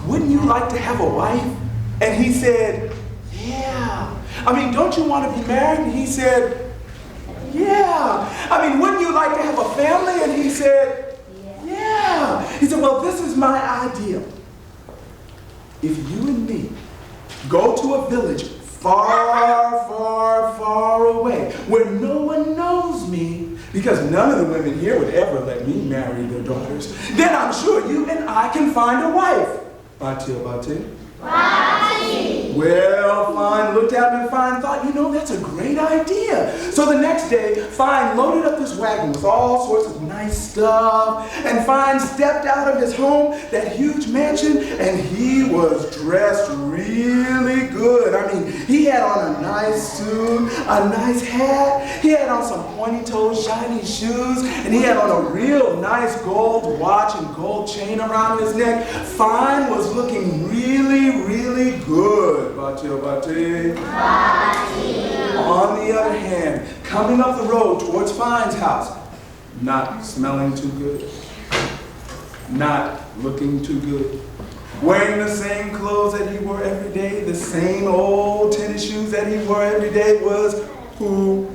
wouldn't you like to have a wife? And he said, yeah. I mean, don't you want to be married? And he said, yeah. I mean, wouldn't you like to have a family? And he said, yeah. He said, well, this is my ideal. If you and me go to a village far, far, far away, where no one knows me, because none of the women here would ever let me marry their daughters, then I'm sure you and I can find a wife. Bati. Well, Fine looked at him and Fine thought, you know, that's a great idea. So the next day, Fine loaded up this wagon with all sorts of nice stuff, and Fine stepped out of his home, that huge mansion, and he was dressed really good. I mean, he had on a nice suit, a nice hat, he had on some pointy-toed, shiny shoes, and he had on a real nice gold watch and gold chain around his neck. Fine was looking really, really good. Bati. On the other hand, coming up the road towards Fine's house, not smelling too good, not looking too good, wearing the same clothes that he wore every day, the same old tennis shoes that he wore every day was who?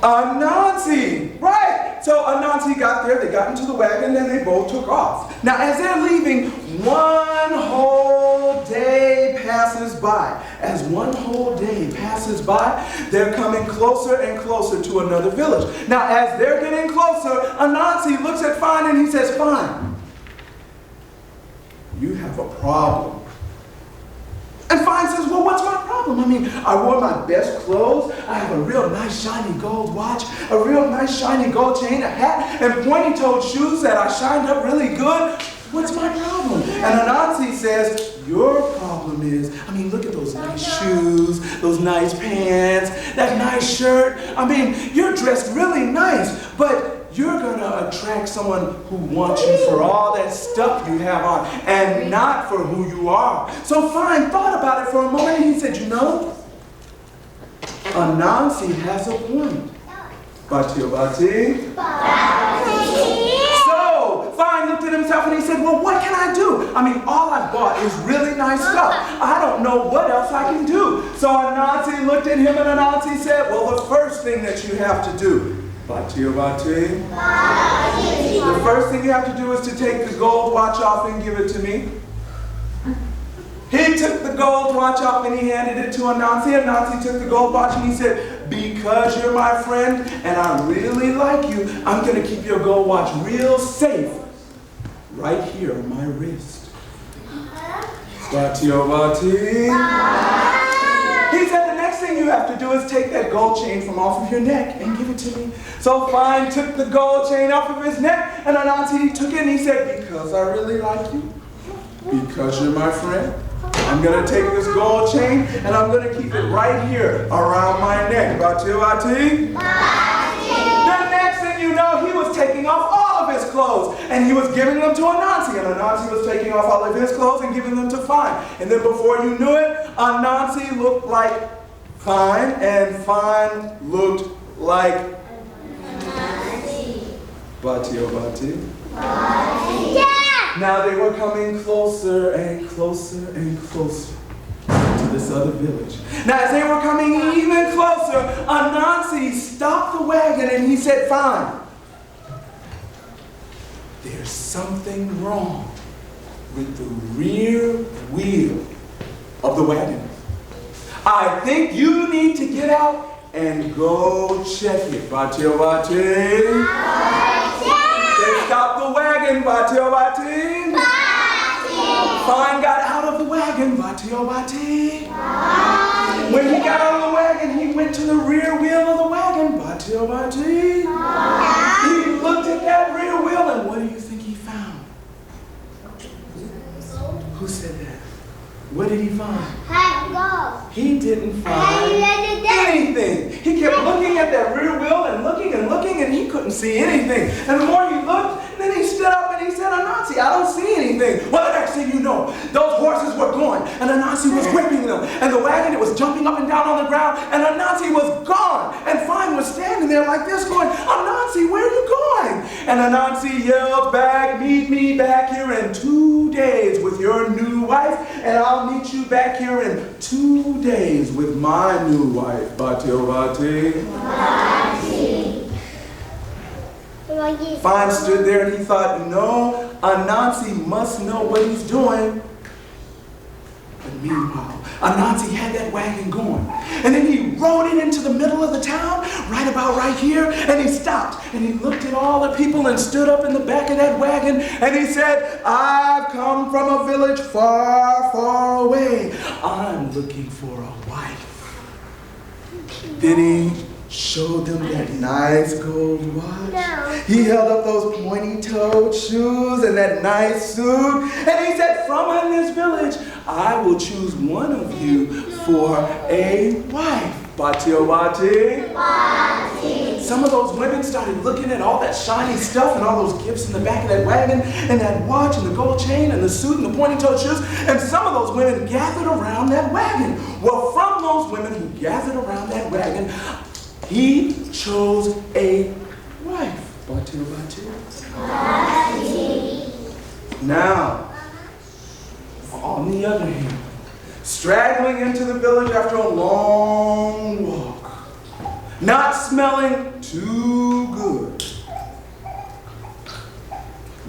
Anansi, right. So Anansi got there, they got into the wagon, and they both took off. Now as they're leaving, one whole day passes by. As one whole day passes by, they're coming closer and closer to another village. Now as they're getting closer, Anansi looks at Fine and he says, Fine, you have a problem. And Fine says, well, what's my problem? I mean, I wore my best clothes, I have a real nice shiny gold watch, a real nice shiny gold chain, a hat, and pointy-toed shoes that I shined up really good. What's my problem? And Anansi says, your problem is, I mean, look at those nice shoes, those nice pants, that nice shirt. I mean, you're dressed really nice, but you're going to attract someone who wants you for all that stuff you have on and not for who you are. So Fine thought about it for a moment and he said, you know, Anansi has a point. Bati. So Fine looked at himself and he said, well, what can I do? I mean, all I've bought is really nice stuff. I don't know what else I can do. So Anansi looked at him and Anansi said, well, the first thing that you have to do, Bati. The first thing you have to do is to take the gold watch off and give it to me. He took the gold watch off and he handed it to Anansi. Anansi took the gold watch and he said, because you're my friend and I really like you, I'm going to keep your gold watch real safe right here on my wrist. Bati. He said, the next thing you have to do is take that gold chain from off of your neck and give it to me. So Fine took the gold chain off of his neck and Anansi took it and he said, because I really like you, because you're my friend, I'm going to take this gold chain and I'm going to keep it right here around my neck. Bati. The next thing you know, he was taking off all of his clothes and he was giving them to Anansi. And Anansi was taking off all of his clothes and giving them to Fine. And then before you knew it, Anansi looked like Fine and Fine looked like Bati. Now they were coming closer and closer and closer to this other village. Now as they were coming even closer, Anansi stopped the wagon and he said, Fine, there's something wrong with the rear wheel of the wagon. I think you need to get out and go check it. Bati. They stopped the wagon. Bati. Fine got out of the wagon. Bati. When he got out of the wagon, he went to the rear wheel of the wagon. Bati. He looked at that rear wheel and what do you think he found? Who said that? What did he find? He didn't find anything. He kept looking at that rear wheel and looking and he couldn't see anything. And the more he looked, then he stood up and he said, Anansi, I don't see anything. Well, the next thing you know, those horses were going and Anansi was whipping them. And the wagon, it was jumping up and down on the ground and Anansi was gone. And Fine was standing there like this going, Anansi, where are you going? And Anansi yelled back, meet me back here in 2 days with your new wife, and I'll meet you back here in 2 days with my new wife. Bati o bati. Fine stood there and he thought, you know, Anansi must know what he's doing. But meanwhile, Anansi had that wagon going. And then he rode it into the middle of the town, right about right here, and he stopped. And he looked at all the people and stood up in the back of that wagon, and he said, I've come from a village far, far away. I'm looking for a wife. Then he showed them that nice gold watch. No. He held up those pointy-toed shoes and that nice suit. And he said, from in this village, I will choose one of you for a wife. Bati o bati. Bati. Some of those women started looking at all that shiny stuff and all those gifts in the back of that wagon and that watch and the gold chain and the suit and the pointy-toed shoes. And some of those women gathered around that wagon. Well, from those women who gathered around that wagon, he chose a wife. Bati o bati. Bati. Now, on the other hand, straggling into the village after a long walk, not smelling too good,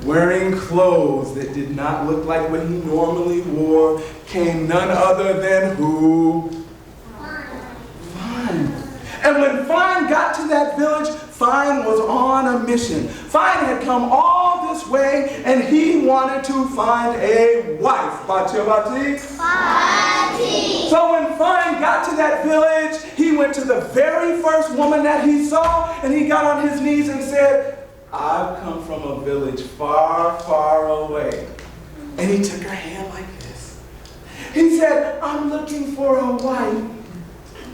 wearing clothes that did not look like what he normally wore, came none other than who? Fine. And when Fine got to that village, Fine was on a mission. Fine had come all this way, and he wanted to find a wife. Bati o bati? Bati. So when Fine got to that village, he went to the very first woman that he saw, and he got on his knees and said, I've come from a village far, far away. And he took her hand like this. He said, I'm looking for a wife.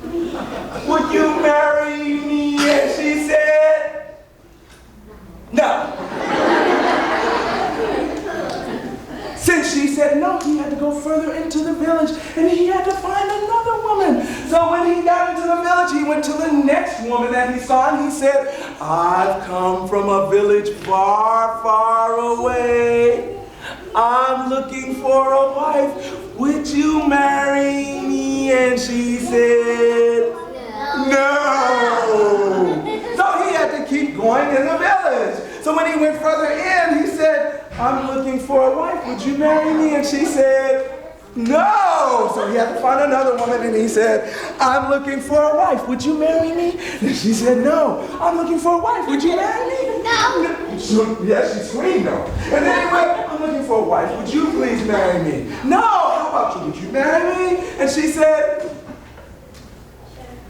Would you marry me? And she said, no. Since she said no, he had to go further into the village and he had to find another woman. So when he got into the village, he went to the next woman that he saw and he said, I've come from a village far, far away. I'm looking for a wife. Would you marry me? And she said, no. So he had to keep going in the village. So when he went further in, he said, I'm looking for a wife. Would you marry me? And she said, no. So he had to find another woman and he said, I'm looking for a wife. Would you marry me? And she said, no. I'm looking for a wife. Would you marry me? No. Yes, she screamed no. And then he went, I'm looking for a wife. Would you please marry me? No. How about you? Would you marry me? And she said,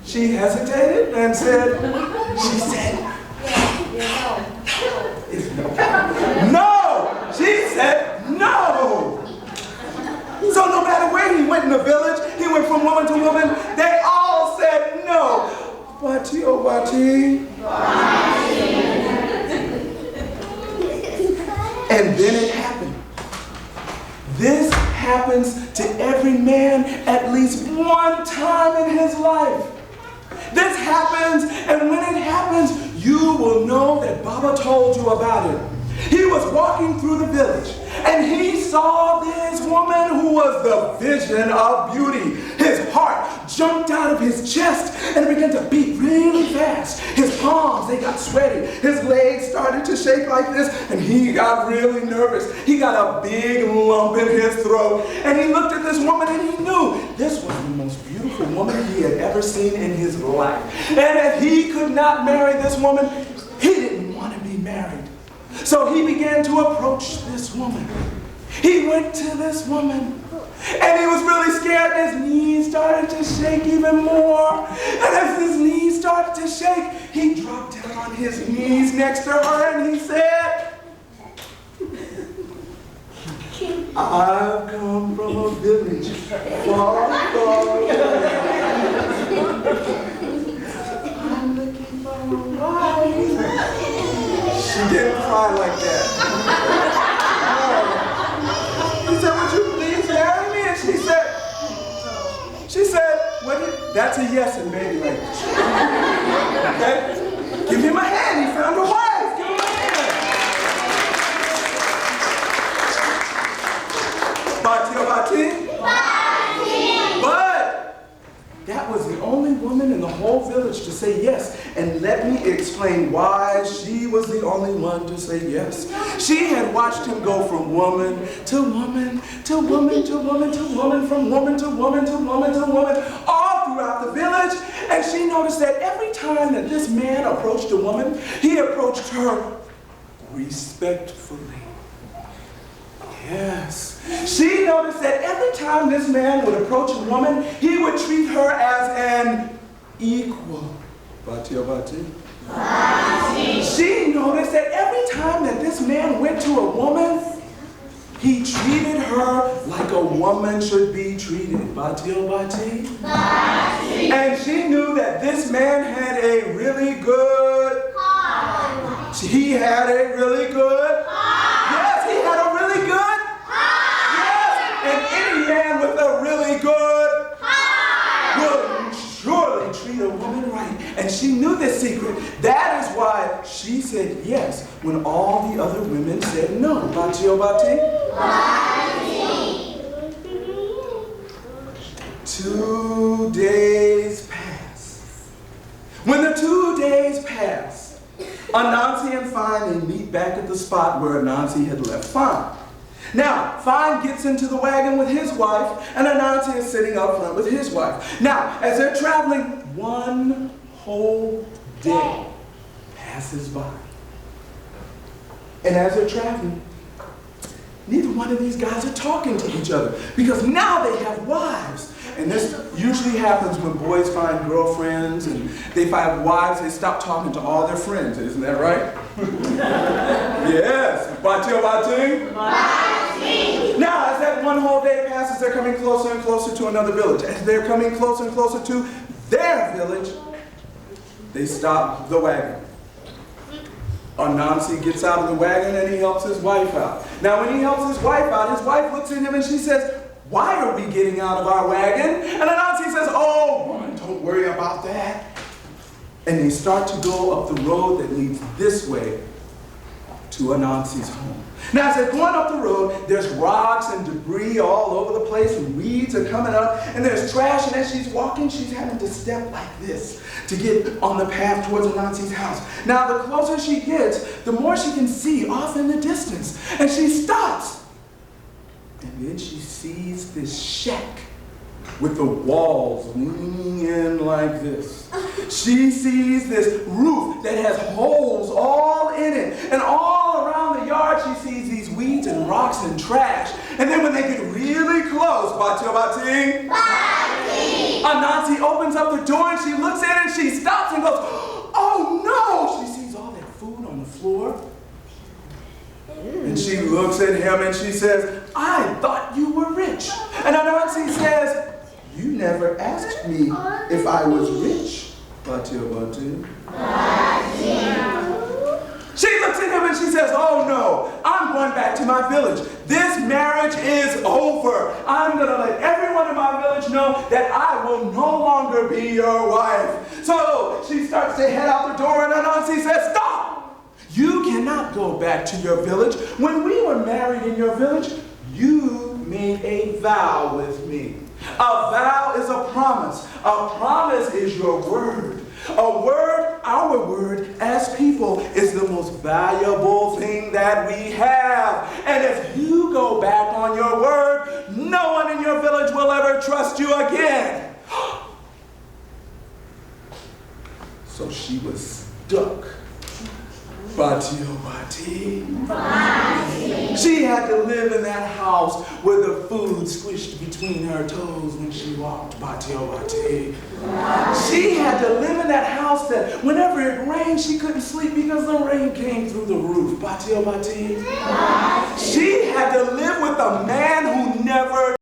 she hesitated and said, she said, no. She said, no. So no matter where he went in the village, he went from woman to woman, they all said no. Bati o bati. And then it happened. This happens to every man at least one time in his life. This happens, and when it happens, you will know that Baba told you about it. He was walking through the village, and he saw this woman who was the vision of beauty. His heart jumped out of his chest and began to beat really fast. His palms, they got sweaty. His legs started to shake like this, and he got really nervous. He got a big lump in his throat, and he looked at this woman, and he knew this was the most beautiful woman he had ever seen in his life. And if he could not marry this woman, he didn't want to be married. So he began to approach this woman. He went to this woman, and he was really scared. His knees started to shake even more. And as his knees started to shake, he dropped down on his knees next to her, and he said, I've come from a village far, far away. I'm looking for a wife. She didn't cry like that. He said, would you please marry me? And she said, what? That's a yes in baby language. Okay? Give him a hand. He found a wife. Give him a hand. Bati? But that was the only woman in the whole village to say yes. And let me explain why she was the only one to say yes. She had watched him go from woman to woman to woman to woman to woman, from woman to woman to woman to woman, all throughout the village. And she noticed that every time that this man approached a woman, he approached her respectfully. Yes. She noticed that every time this man would approach a woman, he would treat her as an equal. Bati or Bati? Bati. She noticed that every time that this man went to a woman, he treated her like a woman should be treated. Bati or Bati? Bati. And she knew that this man had a really good heart. He had a really good heart. Yes, he had a really good heart. Yes, and any man with a really good heart will surely treat a woman right. And she knew this secret. That is why she said yes when all the other women said no. Bati or Bati? Bati. 2 days passed. When the 2 days passed, Anansi and Fine, they meet back at the spot where Anansi had left Fine. Now, Fine gets into the wagon with his wife, and Anansi is sitting up front with his wife. Now, as they're traveling, one whole day passes by. And as they're traveling, neither one of these guys are talking to each other because now they have wives. And this usually happens when boys find girlfriends and they find wives, they stop talking to all their friends. Isn't that right? Yes. Bati or Bati? Bati. Now, as that one whole day passes, they're coming closer and closer to another village. As they're coming closer and closer to their village, they stop the wagon. Anansi gets out of the wagon and he helps his wife out. Now, when he helps his wife out, his wife looks at him and she says, "Why are we getting out of our wagon?" And Anansi says, "Oh, woman, don't worry about that." And they start to go up the road that leads this way to Anansi's home. Now, as they're going up the road, there's rocks and debris all over the place, and weeds are coming up, and there's trash, and as she's walking, she's having to step like this to get on the path towards Anansi's house. Now, the closer she gets, the more she can see off in the distance, and she stops. And then she sees this shack with the walls leaning in like this. She sees this roof that has holes all in it. And all around the yard, she sees these weeds and rocks and trash. And then when they get really close, Bati or Bati? Bati! Anansi opens up the door and she looks in and she stops and goes, "Oh no!" She sees all that food on the floor. And she looks at him and she says, "I thought you were rich." And Anansi says, "You never asked me if I was rich." Bati or Bati? Bati. She looks at him and she says, "Oh no, I'm going back to my village. This marriage is over. I'm going to let everyone in my village know that I will no longer be your wife." So she starts to head out the door and Anansi says, "Stop! You cannot go back to your village. When we were married in your village, you made a vow with me. A vow is a promise. A promise is your word. A word, our word as people, is the most valuable thing that we have. And if you go back on your word, no one in your village will ever trust you again." So she was stuck. Bati or Bati? Bati. She had to live in that house with the food squished between her toes when she walked. Bati or Bati? Bati. She had to live in that house that whenever it rained, she couldn't sleep because the rain came through the roof. Bati or Bati? Bati. She had to live with a man who never